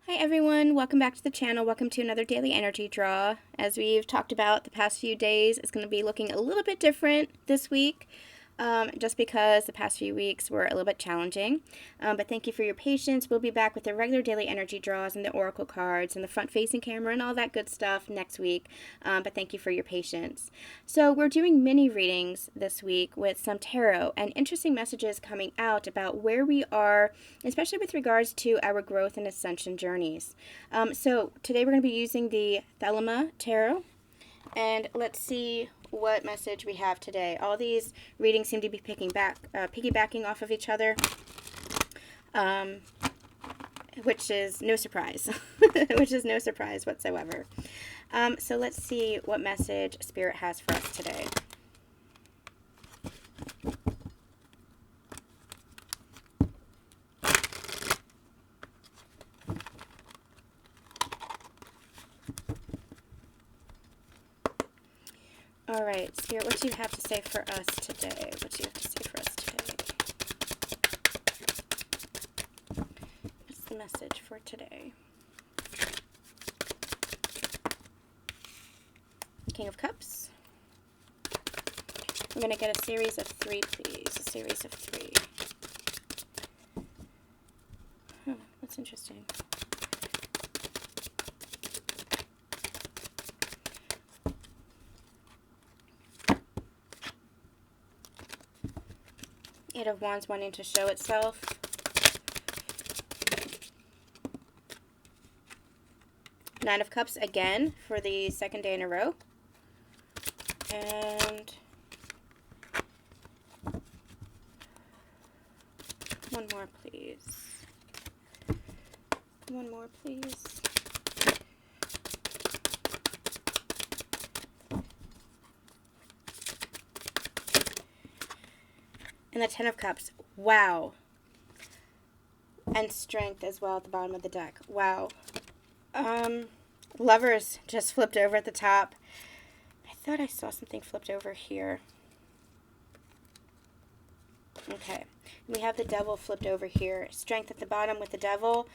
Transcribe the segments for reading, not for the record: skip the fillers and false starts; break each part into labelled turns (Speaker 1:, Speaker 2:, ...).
Speaker 1: Hi everyone, welcome back to the channel. Welcome to another daily energy draw. As we've talked about the past few days, it's going to be looking a little bit different this week. Just because the past few weeks were a little bit challenging. But thank you for your patience. We'll be back with the regular daily energy draws and the oracle cards and the front-facing camera and all that good stuff next week. But thank you for your patience. So we're doing mini readings this week with some tarot and interesting messages coming out about where we are, especially with regards to our growth and ascension journeys. So today we're going to be using the Thelema Tarot. And let's see what message we have today. All these readings seem to be piggybacking off of each other, which is no surprise, which is no surprise whatsoever. So let's see what message Spirit has for us today. All right, Spirit, what do you have to say for us today? What do you have to say for us today? What's the message for today? King of Cups. I'm going to get a series of three, please. A series of three. That's interesting. Eight of Wands wanting to show itself. Nine of Cups again for the second day in a row. And one more, please. One more, please. And the Ten of Cups. Wow. And Strength as well at the bottom of the deck. Wow. Lovers just flipped over at the top. I thought I saw something flipped over here. Okay. We have the Devil flipped over here. Strength at the bottom with the Devil.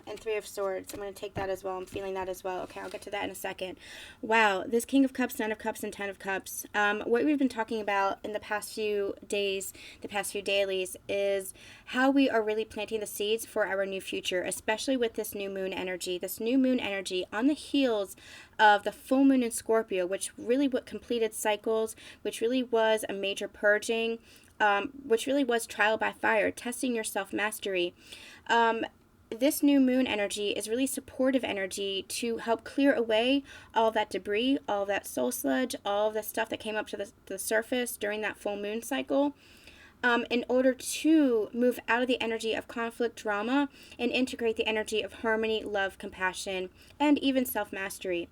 Speaker 1: And Three of Swords. I'm going to take that as well. I'm feeling that as well. Okay, I'll get to that in a second. Wow, this King of Cups, Nine of Cups, and Ten of Cups. What we've been talking about in the past few days, the past few dailies, is how we are really planting the seeds for our new future, especially with this new moon energy. This new moon energy on the heels of the full moon in Scorpio, which really completed cycles, which really was a major purging, which really was trial by fire, testing your self-mastery. This new moon energy is really supportive energy to help clear away all that debris, all that soul sludge, all the stuff that came up to the surface during that full moon cycle, in order to move out of the energy of conflict, drama, and integrate the energy of harmony, love, compassion, and even self-mastery.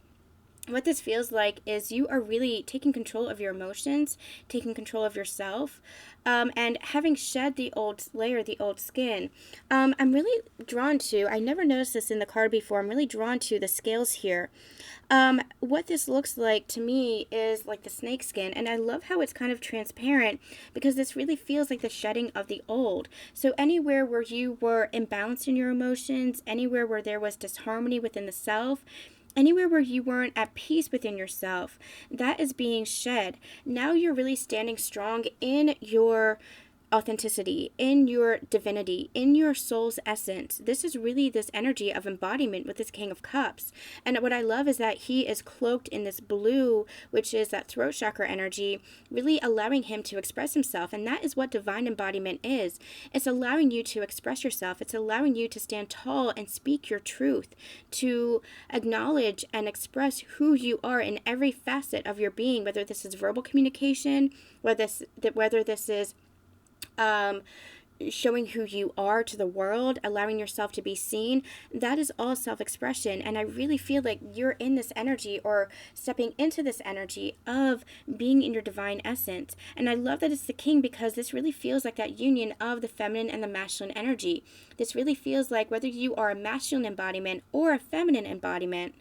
Speaker 1: What this feels like is you are really taking control of your emotions, taking control of yourself, and having shed the old layer, the old skin. I'm really drawn to, I never noticed this in the card before, I'm really drawn to the scales here. What this looks like to me is like the snake skin, and I love how it's kind of transparent because this really feels like the shedding of the old. So anywhere where you were imbalanced in your emotions, anywhere where there was disharmony within the self, anywhere where you weren't at peace within yourself, that is being shed. Now you're really standing strong in your authenticity, in your divinity, in your soul's essence. This is really this energy of embodiment with this King of Cups. And what I love is that he is cloaked in this blue, which is that throat chakra energy, really allowing him to express himself. And that is what divine embodiment is. It's allowing you to express yourself. It's allowing you to stand tall and speak your truth, to acknowledge and express who you are in every facet of your being, whether this is verbal communication, whether this is showing who you are to the world, allowing yourself to be seen. That is all self-expression. And I really feel like you're in this energy or stepping into this energy of being in your divine essence. And I love that it's the King because this really feels like that union of the feminine and the masculine energy. This really feels like whether you are a masculine embodiment or a feminine embodiment,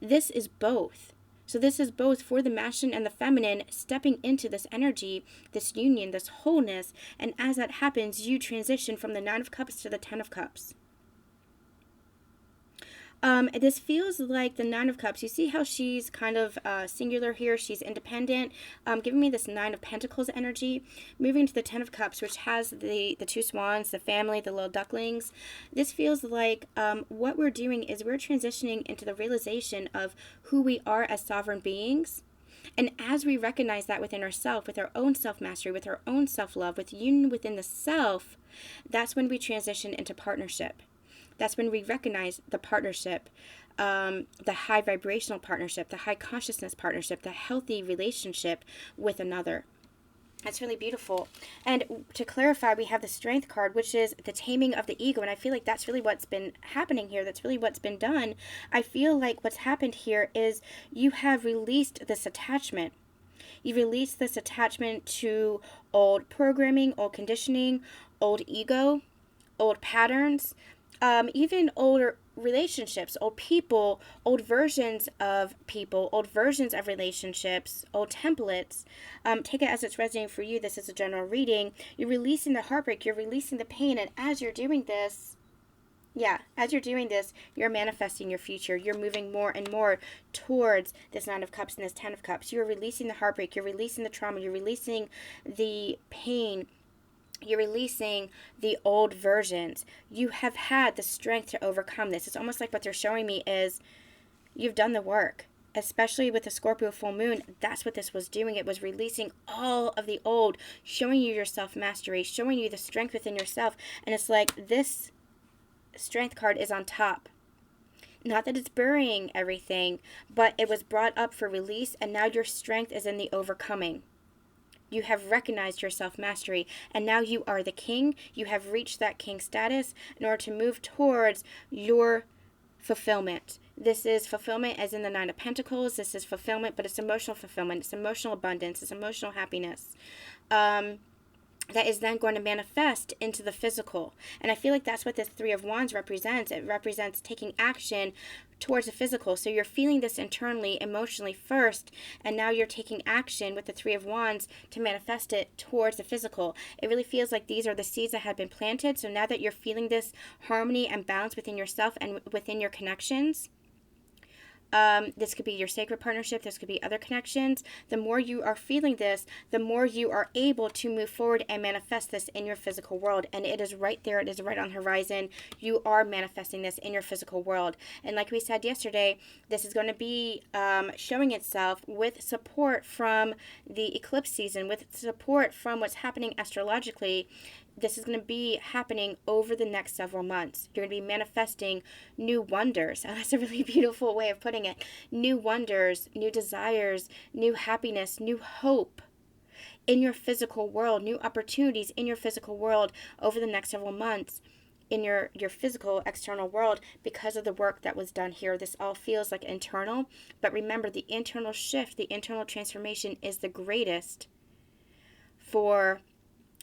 Speaker 1: this is both. So this is both for the masculine and the feminine stepping into this energy, this union, this wholeness. And as that happens, you transition from the Nine of Cups to the Ten of Cups. This feels like the Nine of Cups. You see how she's kind of singular here. She's independent, giving me this Nine of Pentacles energy. Moving to the Ten of Cups, which has the two swans, the family, the little ducklings. This feels like what we're doing is we're transitioning into the realization of who we are as sovereign beings. And as we recognize that within ourselves, with our own self-mastery, with our own self-love, with union within the self, that's when we transition into partnership. That's when we recognize the partnership, the high vibrational partnership, the high consciousness partnership, the healthy relationship with another. That's really beautiful. And to clarify, we have the Strength card, which is the taming of the ego. And I feel like that's really what's been happening here. That's really what's been done. I feel like what's happened here is you have released this attachment. You release this attachment to old programming, old conditioning, old ego, old patterns, even older relationships, old people, old versions of people, old versions of relationships, old templates. Take it as it's resonating for you. This is a general reading. You're releasing the heartbreak. You're releasing the pain. And as you're doing this, you're manifesting your future. You're moving more and more towards this Nine of Cups and this Ten of Cups. You're releasing the heartbreak. You're releasing the trauma. You're releasing the pain. You're releasing the old versions. You have had the strength to overcome this. It's almost like what they're showing me is you've done the work. Especially with the Scorpio full moon, that's what this was doing. It was releasing all of the old, showing you your self-mastery, showing you the strength within yourself. And it's like this Strength card is on top. Not that it's burying everything, but it was brought up for release, and now your strength is in the overcoming. You have recognized your self-mastery, and now you are the king. You have reached that king status in order to move towards your fulfillment. This is fulfillment as in the Nine of Pentacles. This is fulfillment, but it's emotional fulfillment. It's emotional abundance. It's emotional happiness. That is then going to manifest into the physical. And I feel like that's what this Three of Wands represents. It represents taking action towards the physical. So you're feeling this internally, emotionally first, and now you're taking action with the Three of Wands to manifest it towards the physical. It really feels like these are the seeds that have been planted. So now that you're feeling this harmony and balance within yourself and within your connections, this could be your sacred partnership. This could be other connections. The more you are feeling this, the more you are able to move forward and manifest this in your physical world. And it is right there. It is right on the horizon. You are manifesting this in your physical world. And like we said yesterday, this is going to be showing itself with support from the eclipse season, with support from what's happening astrologically. This is going to be happening over the next several months. You're going to be manifesting new wonders. Oh, that's a really beautiful way of putting it. New wonders, new desires, new happiness, new hope in your physical world, new opportunities in your physical world over the next several months in your physical external world because of the work that was done here. This all feels like internal, but remember the internal shift, the internal transformation is the greatest for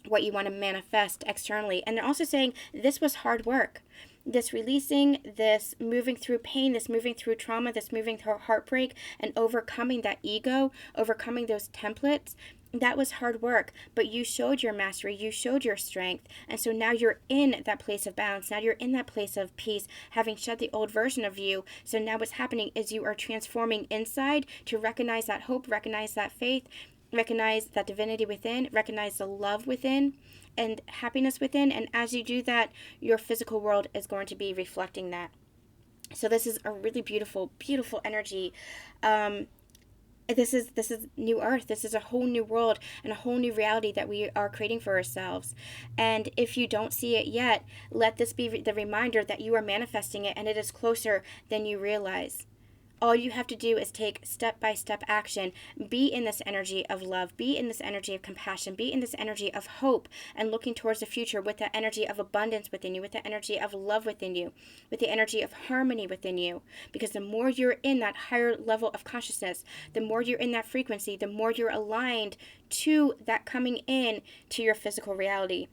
Speaker 1: what you want to manifest externally. And they're also saying this was hard work. This releasing, this moving through pain, this moving through trauma, this moving through heartbreak, and overcoming that ego, overcoming those templates, that was hard work. But you showed your mastery, you showed your strength, and so now you're in that place of balance. Now you're in that place of peace, having shed the old version of you. So now what's happening is you are transforming inside to recognize that hope, recognize that faith, recognize that divinity within, recognize the love within, and happiness within. And as you do that, your physical world is going to be reflecting that. So this is a really beautiful, beautiful energy. This is new earth. This is a whole new world and a whole new reality that we are creating for ourselves. And if you don't see it yet, let this be the reminder that you are manifesting it, and it is closer than you realize. All you have to do is take step-by-step action. Be in this energy of love. Be in this energy of compassion. Be in this energy of hope and looking towards the future with the energy of abundance within you, with the energy of love within you, with the energy of harmony within you. Because the more you're in that higher level of consciousness, the more you're in that frequency, the more you're aligned to that coming in to your physical reality.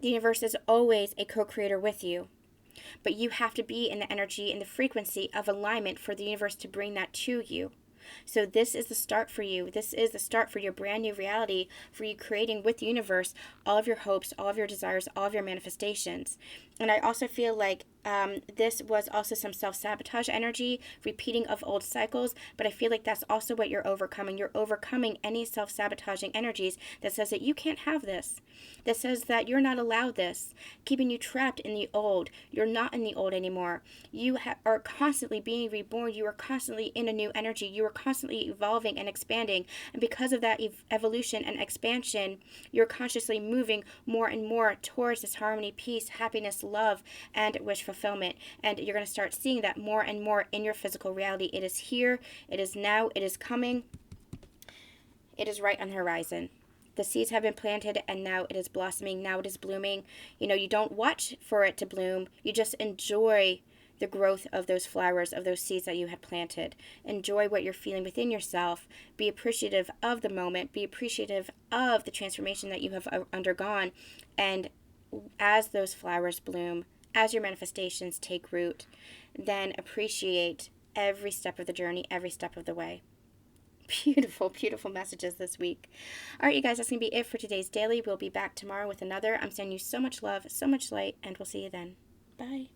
Speaker 1: The universe is always a co-creator with you. But you have to be in the energy and the frequency of alignment for the universe to bring that to you. So this is the start for you. This is the start for your brand new reality, for you creating with the universe all of your hopes, all of your desires, all of your manifestations. And I also feel like this was also some self-sabotage energy, repeating of old cycles, but I feel like that's also what you're overcoming. You're overcoming any self-sabotaging energies that says that you can't have this, that says that you're not allowed this, keeping you trapped in the old. You're not in the old anymore. You are constantly being reborn. You are constantly in a new energy. You are constantly evolving and expanding, and because of that evolution and expansion, you're consciously moving more and more towards this harmony, peace, happiness, love, and wish fulfillment. And you're going to start seeing that more and more in your physical reality. It is here, it is now, it is coming, it is right on the horizon. The seeds have been planted, and now it is blossoming, now it is blooming. You know, you don't watch for it to bloom, you just enjoy the growth of those flowers, of those seeds that you had planted. Enjoy what you're feeling within yourself. Be appreciative of the moment. Be appreciative of the transformation that you have undergone. And as those flowers bloom, as your manifestations take root, then appreciate every step of the journey, every step of the way. Beautiful, beautiful messages this week. All right, you guys, that's going to be it for today's daily. We'll be back tomorrow with another. I'm sending you so much love, so much light, and we'll see you then. Bye.